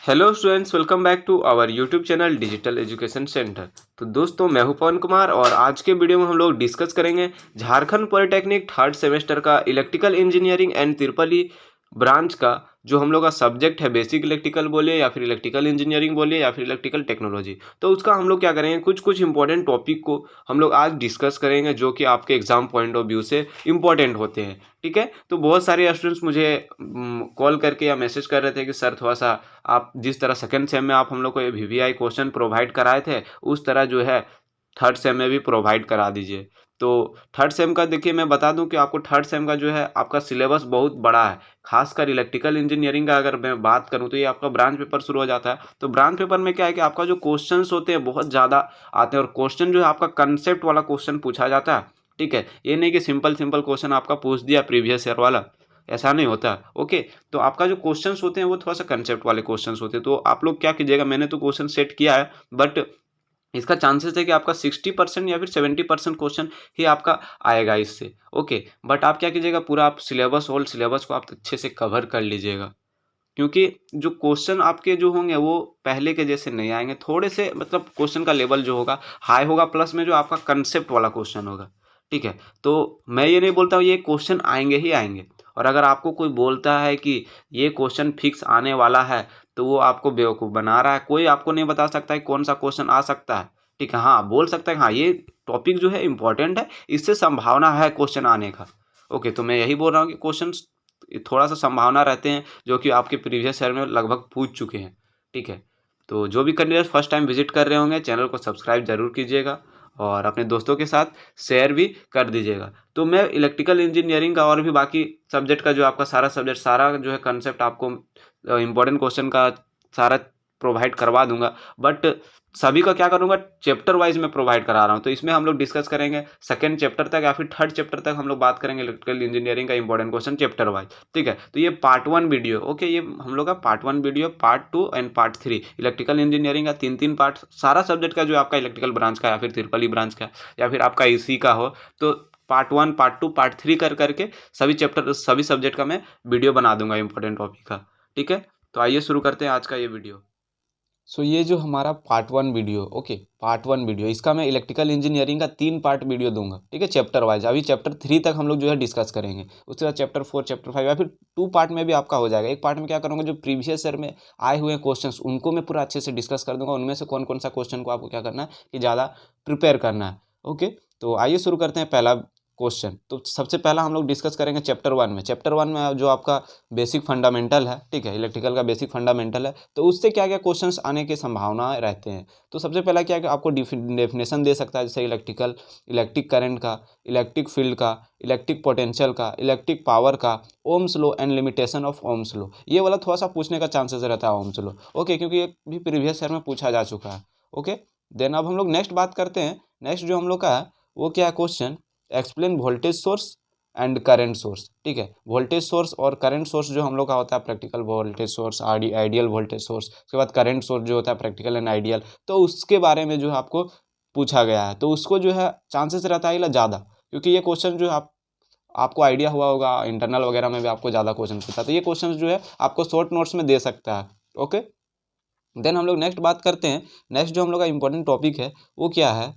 Hello students, welcome back to our YouTube channel digital education centre. तो दोस्तों, मैं हूं पवन कुमार और आज के वीडियो में हम लोग डिस्कस करेंगे झारखंड पॉलिटेक्निक थर्ड सेमेस्टर का electrical engineering and triple E branch का जो हम लोग का सब्जेक्ट है, बेसिक इलेक्ट्रिकल बोलिए या फिर इलेक्ट्रिकल इंजीनियरिंग बोलिए या फिर इलेक्ट्रिकल टेक्नोलॉजी। तो उसका हम लोग क्या करेंगे, कुछ कुछ इंपॉर्टेंट टॉपिक को हम लोग आज डिस्कस करेंगे जो कि आपके एग्जाम पॉइंट ऑफ व्यू से इंपॉर्टेंट होते हैं। ठीक है, तो बहुत सारे स्टूडेंट्स मुझे कॉल करके या मैसेज कर रहे थे कि सर थोड़ा सा आप जिस तरह सेकंड सेम में आप हम लोग को ये वीवीआई क्वेश्चन प्रोवाइड कराए थे उस तरह जो है थर्ड सेम में भी प्रोवाइड करा दीजिए। तो थर्ड सेम का देखिए, मैं बता दूं कि आपको थर्ड सेम का जो है आपका सिलेबस बहुत बड़ा है। खासकर इलेक्ट्रिकल इंजीनियरिंग का अगर मैं बात करूं तो ये आपका ब्रांच पेपर शुरू हो जाता है। तो ब्रांच पेपर में क्या है कि आपका जो क्वेश्चंस होते हैं बहुत ज़्यादा आते हैं और क्वेश्चन जो है आपका कंसेप्ट वाला क्वेश्चन पूछा जाता है। ठीक है, ये नहीं कि सिंपल सिंपल क्वेश्चन आपका पूछ दिया प्रीवियस ईयर वाला, ऐसा नहीं होता। ओके, तो आपका जो क्वेश्चंस होते हैं वो थोड़ा सा कंसेप्ट वाले क्वेश्चंस होते हैं। तो आप लोग क्या कीजिएगा, मैंने तो क्वेश्चन सेट किया है बट इसका चांसेस है कि आपका 60% या फिर 70% क्वेश्चन ही आपका आएगा इससे। ओके, बट आप क्या कीजिएगा, पूरा आप सिलेबस होल सिलेबस को आप अच्छे से कवर कर लीजिएगा, क्योंकि जो क्वेश्चन आपके जो होंगे वो पहले के जैसे नहीं आएंगे। थोड़े से मतलब क्वेश्चन का लेवल जो होगा हाई होगा, प्लस में जो आपका कंसेप्ट वाला क्वेश्चन होगा। ठीक है, तो मैं ये नहीं बोलता हूँ ये क्वेश्चन आएंगे ही आएंगे, और अगर आपको कोई बोलता है कि ये क्वेश्चन फिक्स आने वाला है तो वो आपको बेवकूफ़ बना रहा है। कोई आपको नहीं बता सकता है कौन सा क्वेश्चन आ सकता है। ठीक है, हाँ बोल सकता है हाँ ये टॉपिक जो है इंपॉर्टेंट है, इससे संभावना है क्वेश्चन आने का। ओके, तो मैं यही बोल रहा हूँ कि क्वेश्चन थोड़ा सा संभावना रहते हैं जो कि आपके प्रीवियस ईयर में लगभग पूछ चुके हैं। ठीक है, तो जो भी कैंडिडेट फर्स्ट टाइम विजिट कर रहे होंगे चैनल को सब्सक्राइब जरूर कीजिएगा और अपने दोस्तों के साथ शेयर भी कर दीजिएगा। तो मैं इलेक्ट्रिकल इंजीनियरिंग का और भी बाकी सब्जेक्ट का जो आपका सारा सब्जेक्ट सारा जो है कंसेप्ट आपको इम्पोर्टेंट क्वेश्चन का सारा प्रोवाइड करवा दूंगा, बट सभी का क्या करूंगा चैप्टर वाइज में प्रोवाइड करा रहा हूं। तो इसमें हम लोग डिस्कस करेंगे सेकंड चैप्टर तक या फिर थर्ड चैप्टर तक हम लोग बात करेंगे इलेक्ट्रिकल इंजीनियरिंग का इंपॉर्टेंट क्वेश्चन चैप्टर वाइज। ठीक है, तो ये पार्ट 1 वीडियो। ओके, ये हम लोग का part 1 video, part 2 and part 3 electrical engineering का तीन तीन पार्ट सारा सब्जेक्ट का जो आपका इलेक्ट्रिकल ब्रांच का या फिर ट्रिपल ई ब्रांच का या फिर आपका इसी का हो, तो पार्ट 1 पार्ट 2 पार्ट 3 कर करके सभी चैप्टर सभी सब्जेक्ट का मैं वीडियो बना दूंगा इंपॉर्टेंट टॉपिक का। ठीक है, तो आइए शुरू करते हैं आज का ये वीडियो। ये जो हमारा part 1 video, okay part 1 video, इसका मैं इलेक्ट्रिकल इंजीनियरिंग का 3 पार्ट वीडियो दूंगा। ठीक है, चैप्टर वाइज। अभी चैप्टर 3 तक हम लोग जो है डिस्कस करेंगे, उसके बाद चैप्टर 4 चैप्टर 5 या फिर 2 पार्ट में भी आपका हो जाएगा। एक पार्ट में क्या करूँगा, जो प्रीवियस ईयर में आए हुए क्वेश्चन उनको मैं पूरा अच्छे से डिस्कस कर दूंगा, उनमें से कौन कौन सा क्वेश्चन को आपको क्या करना है कि ज़्यादा प्रिपेयर करना है। ओके, तो आइए शुरू करते हैं पहला क्वेश्चन। तो सबसे पहला हम लोग डिस्कस करेंगे चैप्टर 1 में। चैप्टर 1 में जो आपका बेसिक फंडामेंटल है, ठीक है, इलेक्ट्रिकल का बेसिक फंडामेंटल है, तो उससे क्या क्या क्वेश्चंस आने की संभावनाएं रहते हैं। तो सबसे पहला क्या है कि आपको डेफिनेशन दे सकता है, जैसे इलेक्ट्रिक करंट का, इलेक्ट्रिक फील्ड का, इलेक्ट्रिक पोटेंशियल का, इलेक्ट्रिक पावर का, Ohm's law and limitation of Ohm's law. ये वाला थोड़ा सा पूछने का चांसेस रहता है ओम्स लॉ। ओके, क्योंकि ये भी प्रीवियस ईयर में पूछा जा चुका है। ओके, देन अब हम लोग नेक्स्ट बात करते हैं। नेक्स्ट जो हम लोग का है वो क्या है question, explain voltage source and current source. ठीक है, वोल्टेज सोर्स और करंट सोर्स जो हम लोग का होता है practical voltage source, ideal voltage source, उसके बाद करंट सोर्स जो होता है प्रैक्टिकल एंड आइडियल, तो उसके बारे में जो है आपको पूछा गया है। तो उसको जो है चांसेस रहता है ज़्यादा, क्योंकि ये क्वेश्चन जो है आपको आइडिया हुआ होगा इंटरनल वगैरह में भी आपको ज़्यादा क्वेश्चन पूछता है, तो ये क्वेश्चन जो है आपको शॉर्ट नोट्स में दे सकता है। ओके, देन हम लोग नेक्स्ट बात करते हैं। नेक्स्ट जो हम लोग का इंपॉर्टेंट टॉपिक है वो क्या है,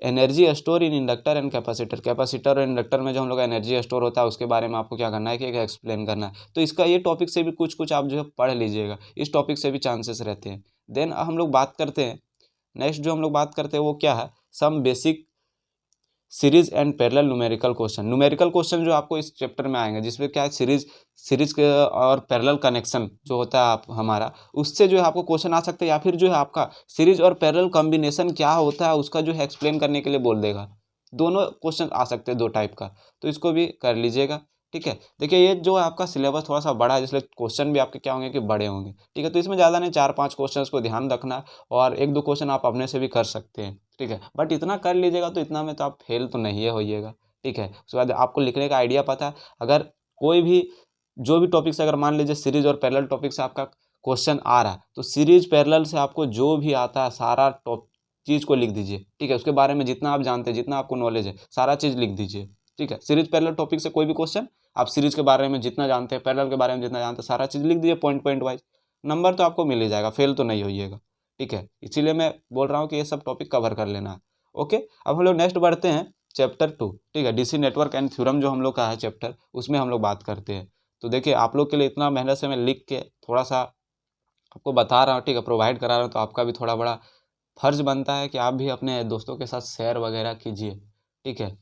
energy store in inductor and capacitor. Capacitor और इंडक्टर में जो हम लोग का एनर्जी स्टोर होता है उसके बारे में आपको क्या करना है कि एक्सप्लेन करना है। तो इसका ये टॉपिक से भी कुछ कुछ आप जो है पढ़ लीजिएगा, इस टॉपिक से भी चांसेस रहते हैं। देन हम लोग बात करते हैं, नेक्स्ट जो हम लोग बात करते हैं वो क्या है, some basic series and parallel numerical question. Numerical question जो आपको इस चैप्टर में आएंगे, जिसमें क्या है सीरीज के और पैरेलल कनेक्शन जो होता है आप हमारा, उससे जो है आपको क्वेश्चन आ सकते हैं, या फिर जो है आपका सीरीज और पैरेलल कॉम्बिनेशन क्या होता है उसका जो है एक्सप्लेन करने के लिए बोल देगा। दोनों क्वेश्चन आ सकते हैं दो टाइप का, तो इसको भी कर लीजिएगा। ठीक है, देखिए ये जो है आपका सिलेबस थोड़ा सा बड़ा है, इसलिए क्वेश्चन भी आपके क्या होंगे कि बड़े होंगे। ठीक है, तो इसमें ज़्यादा नहीं, 4-5 क्वेश्चन को ध्यान रखना है और 1-2 क्वेश्चन आप अपने से भी कर सकते हैं। ठीक है, बट इतना कर लीजिएगा तो इतना में तो आप फेल तो नहीं होइएगा। ठीक है, उसके बाद आपको लिखने का आइडिया पता है, अगर कोई भी जो भी टॉपिक से अगर मान लीजिए सीरीज और पैरेलल टॉपिक से आपका क्वेश्चन आ रहा है, तो सीरीज पैरेलल से आपको जो भी आता है सारा चीज़ को लिख दीजिए। ठीक है, उसके बारे में जितना आप जानते हैं, जितना आपको नॉलेज है, सारा चीज़ लिख दीजिए। ठीक है, सीरीज पैरेलल टॉपिक से कोई भी क्वेश्चन आप सीरीज के बारे में जितना जानते हैं, पैरेलल के बारे में जितना जानते हैं, सारा चीज़ लिख दीजिए पॉइंट वाइज। नंबर तो आपको मिल ही जाएगा, फेल तो नहीं होइएगा, ठीक है। इसीलिए मैं बोल रहा हूँ कि ये सब टॉपिक कवर कर लेना है। ओके, अब हम लोग नेक्स्ट बढ़ते हैं चैप्टर 2, ठीक है। डीसी नेटवर्क एंड थ्योरम जो हम लोग का है चैप्टर, उसमें हम लोग बात करते हैं। तो देखिए आप लोग के लिए इतना मेहनत से मैं लिख के थोड़ा सा आपको बता रहा हूँ, ठीक है, प्रोवाइड करा रहा हूँ, तो आपका भी थोड़ा बड़ा फर्ज बनता है कि आप भी अपने दोस्तों के साथ शेयर वगैरह कीजिए, ठीक है।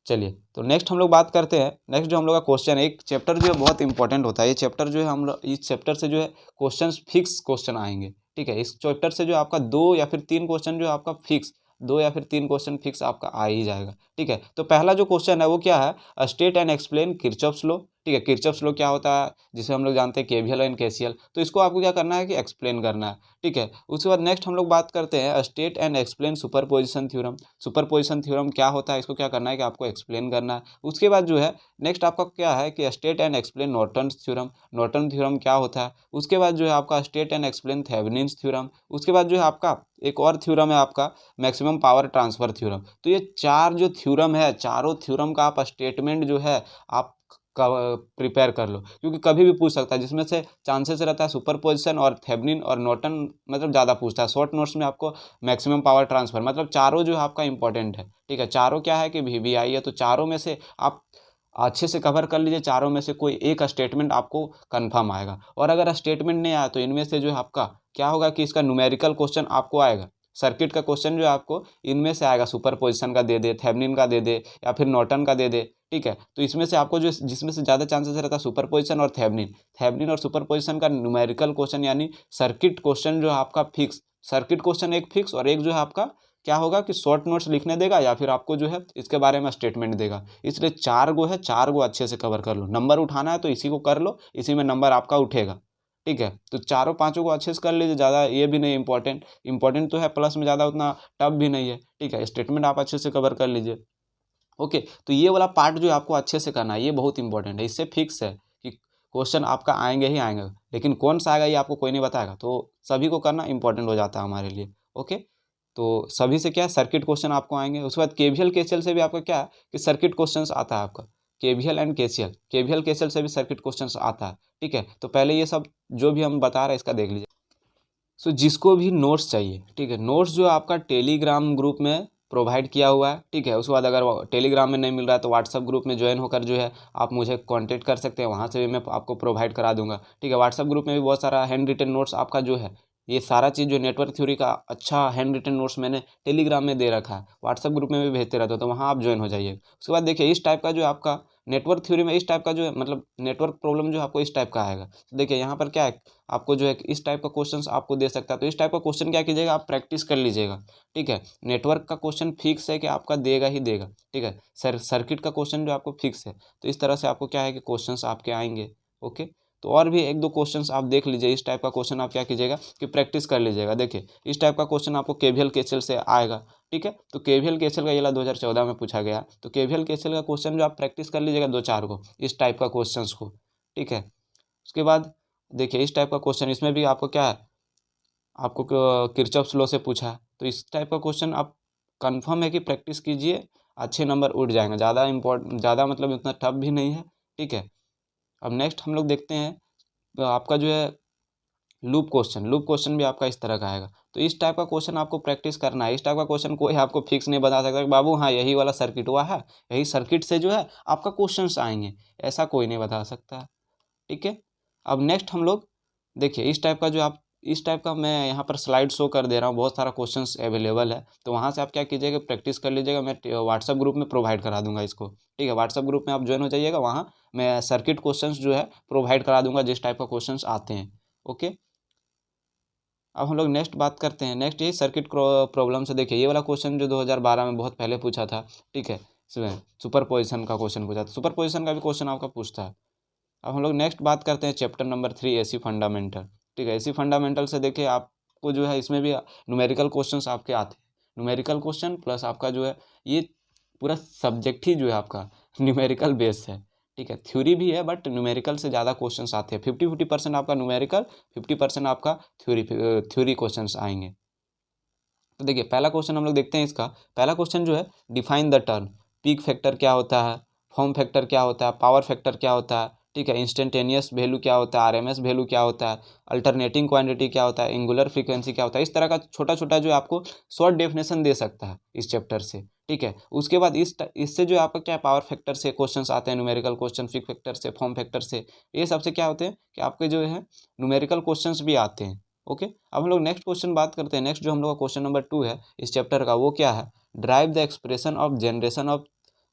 चलिए तो नेक्स्ट हम लोग बात करते हैं। नेक्स्ट जो हम लोग का क्वेश्चन है, एक चैप्टर जो है बहुत इंपॉर्टेंट होता है ये चैप्टर जो है, हम लोग इस चैप्टर से जो है क्वेश्चंस फिक्स क्वेश्चन आएंगे, ठीक है। इस चैप्टर से जो आपका 2 या फिर 3 क्वेश्चन जो है आपका फिक्स, 2 या फिर 3 क्वेश्चन फिक्स आपका आ ही जाएगा, ठीक है। तो पहला जो क्वेश्चन है वो क्या है, state and explain Kirchhoff's law, ठीक है। किरचॉफ्स लॉ क्या होता है, जिसे हम लोग जानते हैं केवीएल एंड केसीएल, तो इसको आपको क्या करना है कि एक्सप्लेन करना है, ठीक है। उसके बाद नेक्स्ट हम लोग बात करते हैं state and explain superposition theorem. Superposition theorem क्या होता है, इसको क्या करना है कि आपको एक्सप्लेन करना है। उसके बाद जो है नेक्स्ट आपका क्या है कि state and explain Norton's theorem. Norton theorem क्या होता है। उसके बाद जो है आपका state and explain Thevenin's theorem. उसके बाद जो है आपका एक और थ्योरम है आपका मैक्सिमम पावर ट्रांसफर थ्योरम। तो ये 4 जो थ्योरम है, चारों थ्योरम का आप स्टेटमेंट जो है आप प्रिपेयर कर लो, क्योंकि कभी भी पूछ सकता है, जिसमें से चांसेस रहता है सुपरपोजिशन और थेवेनिन और नॉर्टन मतलब ज़्यादा पूछता है। शॉर्ट नोट्स में आपको मैक्सिमम पावर ट्रांसफर मतलब चारों जो है आपका इंपॉर्टेंट है, ठीक है। चारों क्या है कि वीवीआई है, तो चारों में से आप अच्छे से कवर कर लीजिए। चारों में से कोई एक स्टेटमेंट आपको कंफर्म आएगा, और अगर स्टेटमेंट नहीं आया तो इनमें से जो है आपका क्या होगा कि इसका न्यूमेरिकल क्वेश्चन आपको आएगा। सर्किट का क्वेश्चन जो है आपको इनमें से आएगा, सुपरपोजिशन का दे दे, थेवेनिन का दे दे, या फिर नॉर्टन का दे दे, ठीक है। तो इसमें से आपको जो जिसमें से ज़्यादा चांसेस रहता है सुपरपोजिशन और थेवेनिन और सुपरपोजिशन का न्यूमेरिकल क्वेश्चन यानी सर्किट क्वेश्चन जो है आपका फिक्स, सर्किट क्वेश्चन एक फिक्स, और एक जो है आपका क्या होगा कि शॉर्ट नोट्स लिखने देगा या फिर आपको जो है इसके बारे में स्टेटमेंट देगा। इसलिए 4 गो है, 4 गो अच्छे से कवर कर लो। नंबर उठाना है तो इसी को कर लो, इसी में नंबर आपका उठेगा, ठीक है। तो चारों पांचों को अच्छे से कर लीजिए, ज़्यादा ये भी नहीं इंपॉर्टेंट, इंपॉर्टेंट तो है प्लस में ज़्यादा उतना टफ भी नहीं है, ठीक है। स्टेटमेंट आप अच्छे से कवर कर लीजिए। ओके, तो ये वाला पार्ट जो आपको अच्छे से करना है ये बहुत इंपॉर्टेंट है। इससे फिक्स है कि क्वेश्चन आपका आएंगे ही आएंगे, लेकिन कौन सा आएगा ये आपको कोई नहीं बताएगा, तो सभी को करना इंपॉर्टेंट हो जाता है हमारे लिए। ओके, तो सभी से क्या है सर्किट क्वेश्चन आपको आएंगे। उसके बाद केवीएल केसीएल से भी आपका क्या है कि सर्किट क्वेश्चंस आता है आपका, KVL and KCL, KVL KCL से भी सर्किट क्वेश्चंस आता है, ठीक है। तो पहले ये सब जो भी हम बता रहे हैं इसका देख लीजिए। सो जिसको भी नोट्स चाहिए, ठीक है, नोट्स जो आपका टेलीग्राम ग्रुप में प्रोवाइड किया हुआ है, ठीक है। उसके बाद अगर टेलीग्राम में नहीं मिल रहा है तो व्हाट्सअप ग्रुप में ज्वाइन होकर जो है आप मुझे कांटेक्ट कर सकते हैं, वहाँ से भी मैं आपको प्रोवाइड करा दूंगा, ठीक है। व्हाट्सअप ग्रुप में भी बहुत सारा हैंड रिटन नोट्स आपका जो है, ये सारा चीज़ जो नेटवर्क थ्योरी का अच्छा हैंड रिटन नोट्स मैंने टेलीग्राम में दे रखा है, व्हाट्सअप ग्रुप में भी भेजते रहता हूँ, तो वहाँ आप ज्वाइन हो जाइए। उसके बाद देखिए इस टाइप का जो आपका नेटवर्क थ्योरी में इस टाइप का जो है मतलब नेटवर्क प्रॉब्लम जो आपको इस टाइप का आएगा। तो देखिए यहाँ पर क्या है, आपको जो है इस टाइप का क्वेश्चंस आपको दे सकता है, तो इस टाइप का क्वेश्चन क्या कीजिएगा आप प्रैक्टिस कर लीजिएगा, ठीक है। नेटवर्क का क्वेश्चन फिक्स है कि आपका देगा ही देगा, ठीक है। सर्किट का क्वेश्चन जो आपको फिक्स है, तो इस तरह से आपको क्या है कि क्वेश्चंस आपके आएंगे। ओके, तो और भी एक दो क्वेश्चंस आप देख लीजिए, इस टाइप का क्वेश्चन आप क्या कीजिएगा कि प्रैक्टिस कर लीजिएगा। देखिए इस टाइप का क्वेश्चन आपको केवीएल केसीएल से आएगा, ठीक है। तो केवीएल केसीएल का ये वाला 2014 में पूछा गया, तो केवीएल केसीएल का क्वेश्चन जो आप प्रैक्टिस कर लीजिएगा 2-4 को इस टाइप का क्वेश्चंस को, ठीक है। उसके बाद देखिए इस टाइप का क्वेश्चन, इसमें भी आपको क्या है आपको किरचॉफ्स लॉ से पूछा है, तो इस टाइप का क्वेश्चन आप कंफर्म है कि प्रैक्टिस कीजिए, अच्छे नंबर उठ जाएंगे। ज़्यादा मतलब उतना टफ भी नहीं है, ठीक है। अब नेक्स्ट हम लोग देखते हैं तो आपका जो है लूप क्वेश्चन भी आपका इस तरह का आएगा। तो इस टाइप का क्वेश्चन आपको प्रैक्टिस करना है। इस टाइप का क्वेश्चन कोई आपको फिक्स नहीं बता सकता कि बाबू हाँ यही वाला सर्किट हुआ है, यही सर्किट से जो है आपका क्वेश्चंस आएंगे, ऐसा कोई नहीं बता सकता है, ठीक है। अब नेक्स्ट हम लोग देखिए इस टाइप का मैं यहाँ पर स्लाइड शो कर दे रहा हूँ, बहुत सारा क्वेश्चंस अवेलेबल है, तो वहाँ से आप क्या कीजिएगा प्रैक्टिस कर लीजिएगा। मैं व्हाट्सअप ग्रुप में प्रोवाइड करा दूंगा इसको, ठीक है। व्हाट्सअप ग्रुप में आप ज्वाइन हो जाइएगा, वहाँ मैं सर्किट क्वेश्चंस जो है प्रोवाइड करा दूंगा जिस टाइप का क्वेश्चंस आते हैं। ओके, अब हम लोग नेक्स्ट बात करते हैं। नेक्स्ट ये सर्किट प्रॉब्लम से देखिए ये वाला क्वेश्चन जो 2012 में बहुत पहले पूछा था, ठीक है। इसमें सुपर पोजिशन का क्वेश्चन पूछा था, सुपर पोजिशन का भी क्वेश्चन आपका पूछता है। अब हम लोग नेक्स्ट बात करते हैं चैप्टर नंबर 3 एसी फंडामेंटल, ठीक है। एसी फंडामेंटल से देखिए आपको जो है इसमें भी न्यूमेरिकल क्वेश्चंस आपके आते हैं, न्यूमेरिकल क्वेश्चन प्लस आपका जो है ये पूरा सब्जेक्ट ही जो है आपका न्यूमेरिकल बेस है, ठीक है। थ्योरी भी है बट न्यूमेरिकल से ज़्यादा क्वेश्चंस आते हैं। 50% आपका न्यूमेरिकल, 50% आपका थ्योरी क्वेश्चंस आएंगे। तो देखिए पहला क्वेश्चन हम लोग देखते हैं। इसका पहला क्वेश्चन जो है define the term, peak factor क्या होता है, फॉर्म फैक्टर क्या होता है, पावर फैक्टर क्या होता है, ठीक है, इंस्टेंटेनियस वैल्यू क्या होता है, आरएमएस वैल्यू क्या होता है, अल्टरनेटिंग क्वांटिटी क्या होता है, एंगुलर फ्रीक्वेंसी क्या होता है। इस तरह का छोटा छोटा जो आपको शॉर्ट डेफिनेशन दे सकता है इस चैप्टर से, ठीक है। उसके बाद इससे जो आपका क्या पावर फैक्टर से क्वेश्चंस आते हैं, न्यूमेरिकल क्वेश्चन, फिक फैक्टर से, फॉर्म फैक्टर से, ये सबसे क्या होते हैं कि आपके जो है न्यूमेरिकल क्वेश्चंस भी आते हैं। ओके, अब हम लोग नेक्स्ट क्वेश्चन बात करते हैं। नेक्स्ट जो हम लोग का क्वेश्चन नंबर 2 है इस चैप्टर का, वो क्या है, drive the expression of generation of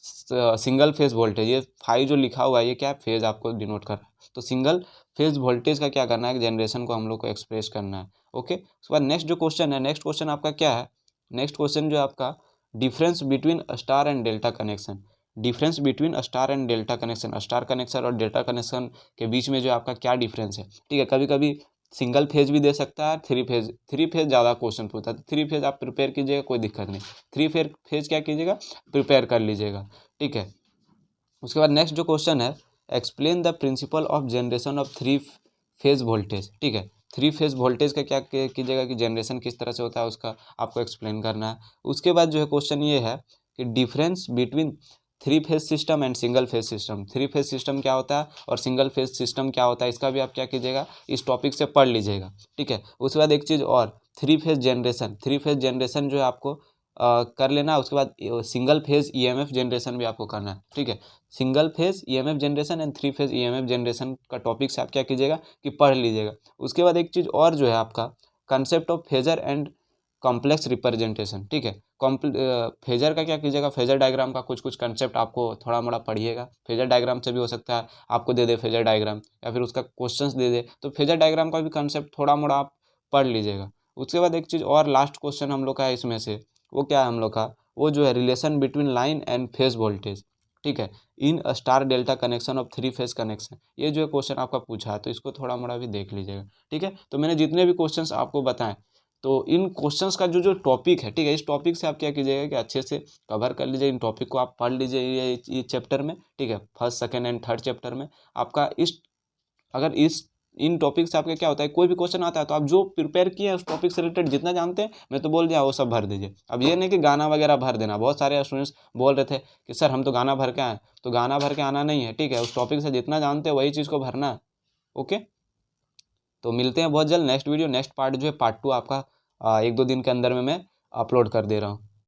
single phase voltage. ये 5 जो लिखा हुआ है ये क्या है, फेज आपको डिनोट कर रहा है। तो सिंगल फेज वोल्टेज का क्या करना है, जनरेशन को हम लोग को एक्सप्रेस करना है। ओके, उसके बाद नेक्स्ट जो क्वेश्चन है, नेक्स्ट क्वेश्चन आपका क्या है, नेक्स्ट क्वेश्चन जो आपका difference between star and delta connection. Difference between star and delta connection, star connection और डेल्टा कनेक्शन के बीच में जो आपका क्या डिफरेंस है, ठीक है। कभी कभी सिंगल फेज भी दे सकता है, थ्री फेज ज़्यादा क्वेश्चन पूछता है, तो थ्री फेज आप प्रिपेयर कीजिएगा, कोई दिक्कत नहीं। थ्री फेज क्या कीजिएगा, प्रिपेयर कर लीजिएगा, ठीक है। उसके बाद नेक्स्ट जो क्वेश्चन है, explain the principle of generation of three phase voltage, ठीक है। थ्री फेज वोल्टेज का क्या कीजिएगा कि जनरेशन किस तरह से होता है उसका आपको एक्सप्लेन करना है। उसके बाद जो है क्वेश्चन ये है कि difference between three phase system and single phase system. Three phase system क्या होता है और सिंगल फेज सिस्टम क्या होता है, इसका भी आप क्या कीजिएगा, इस टॉपिक से पढ़ लीजिएगा, ठीक है। उसके बाद एक चीज़ और, थ्री फेज जनरेशन जो है आपको कर लेना। उसके बाद सिंगल फेज ईएमएफ जनरेशन भी आपको करना है, ठीक है। Single phase EMF generation and three phase EMF generation का टॉपिक से आप क्या कीजिएगा कि पढ़ लीजिएगा। उसके बाद एक चीज़ और जो है आपका concept of phasor and complex representation, ठीक है। फेजर का क्या कीजिएगा, फेजर डायग्राम का कुछ कुछ कंसेप्ट आपको थोड़ा मोड़ा पढ़िएगा। फेजर डायग्राम से भी हो सकता है आपको दे दे फेजर डायग्राम, या फिर उसका क्वेश्चंस दे दे, तो फेजर डायग्राम का भी कंसेप्ट थोड़ा मोड़ा आप पढ़ लीजिएगा। उसके बाद एक चीज़ और, लास्ट क्वेश्चन हम लोग का है इसमें से, वो क्या है हम लोग का, वो जो है relation between line and phase voltage, ठीक है, in star delta connection of three phase connection. ये जो है क्वेश्चन आपका पूछा है, तो इसको थोड़ा मोड़ा भी देख लीजिएगा, ठीक है। तो मैंने जितने भी क्वेश्चंस आपको बताएं, तो इन क्वेश्चंस का जो जो टॉपिक है, ठीक है, इस टॉपिक से आप क्या कीजिएगा कि अच्छे से कवर कर लीजिए। इन टॉपिक को आप पढ़ लीजिए ये चैप्टर में, ठीक है, first second and third chapter में आपका अगर इन टॉपिक से आपका क्या होता है, कोई भी क्वेश्चन आता है तो आप जो प्रिपेयर किए हैं उस टॉपिक से रिलेटेड जितना जानते हैं, मैं तो बोल दिया वो सब भर दीजिए। अब ये नहीं कि गाना वगैरह भर देना। बहुत सारे स्टूडेंट्स बोल रहे थे कि सर हम तो गाना भर के आए, तो गाना भर के आना नहीं है, ठीक है। उस टॉपिक से जितना जानते हैं वही चीज़ को भरना है। ओके, तो मिलते हैं बहुत जल्द नेक्स्ट वीडियो, नेक्स्ट पार्ट जो है पार्ट 2 आपका 1-2 दिन के अंदर में मैं अपलोड कर दे रहा हूँ।